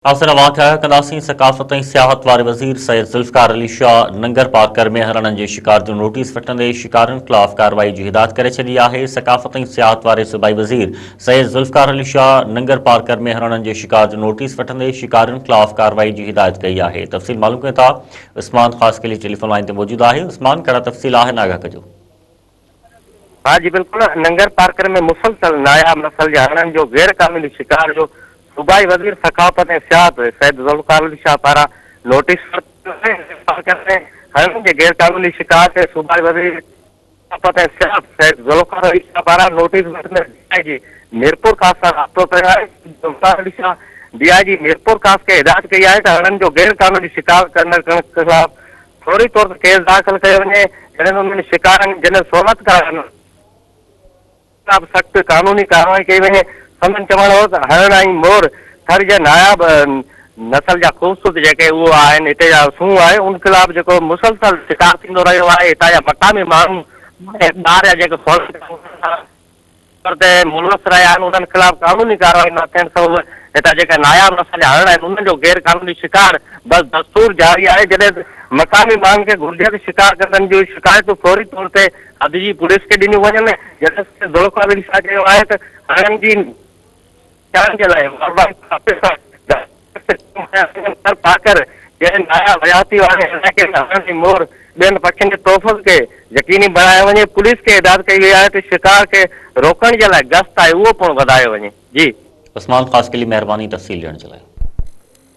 असर वाक़ा कंदासीं। सकाफ़त ऐं सियाहत वारे वज़ीर सैयद ज़ुल्फ़िकार अली शाह नंगर पार्कर में हरणनि जे शिकार जो नोटिस वठंदे शिकारनि ख़िलाफ़ कार्रवाई जी हिदायत करे छॾी आहे। सकाफ़त ऐं सियाहत वारे सूबाई वज़ीर सैयद ज़ुल्फ़िकार अली शाह नंगर पार्कर में हरणनि जे शिकार जो नोटिस वठंदे शिकारनि ख़िलाफ़ कार्रवाई जी हिदायत कई आहे। तफ़सील मालूम कयूं था। उस्मान ख़ासि के लिए टेलीफोन लाइन ते मौजूद आहे। उस्मान, कहिड़ा तफ़सील आहिनि, आगाह कजो। हाँ जी बिल्कुल। नंगर पार्कर में मुसलसल नायाब नस्ल के हरणनि जो गैर कानूनी शिकार जो सूबाई वज़ीर सकाफ़त ऐं सियाहत सैयद ज़ुल्फ़िकार अली शाह पारां नोटिस पार्कर में हरणनि जे गैर कानूनी शिकार ते सूबाई वज़ीर सकाफ़त ऐं सियाहत सैयद ज़ुल्फ़िकार अली शाह पारां नोटिस वठंदे डीआईजी मीरपुर कास सां राब्तो कयो आहे। ज़ुल्फ़िकार अली शाह डीआईजी मीरपुर कास खे हिदायत कई आहे त हरणनि जो गैर कानूनी शिकार करण ख़िलाफ़ फौरी तौर ते केस दाख़िल कयो वञे। जॾहिं उन्हनि शिकारनि जॾहिं सोहनत करणु सख्त कानूनी कार्रवाई कई वञे। संदन चवण हो त हरण ऐं मोर थर जे नायाब नस्ल जा ख़ूबसूरत जेके उहो आहिनि, हिते जा सूं आहे, उन ख़िलाफ़ जेको मुसलसल शिकार थींदो रहियो आहे। हितां जा मक़ामी माण्हू ॿार जा जेके ते मुलवस रहिया आहिनि, उन्हनि ख़िलाफ़ कानूनी कार्रवाई न थियण सबबि हितां जेके नायाब नस्ल जा हरण आहिनि उन्हनि जो गैर कानूनी शिकार बसि दस्तूर जारी आहे। जॾहिं मक़ामी माण्हुनि खे घुर्जे ते शिकार करण जूं शिकायतूं फौरी तौर ते अॼु जी पुलिस खे ॾिनियूं वञनि। जॾहिं ज़ुल्फ़िकार अली शाह चयो आहे त हरणनि जी जे लाइ पाकर जंहिं नायाब हयाती वारे इलाइक़े में हरण जी मोर ॿियनि पखियुनि जे तोहफ़ुज़ खे यकीनी बणायो वञे। पुलिस खे हिदायत कई वई आहे त शिकार खे रोकण जे लाइ गश्त आहे उहो पिणु वधायो वञे। जी उस्मान ख़ासि के लिए महिरबानी तफ़सील ॾियण जे लाइ।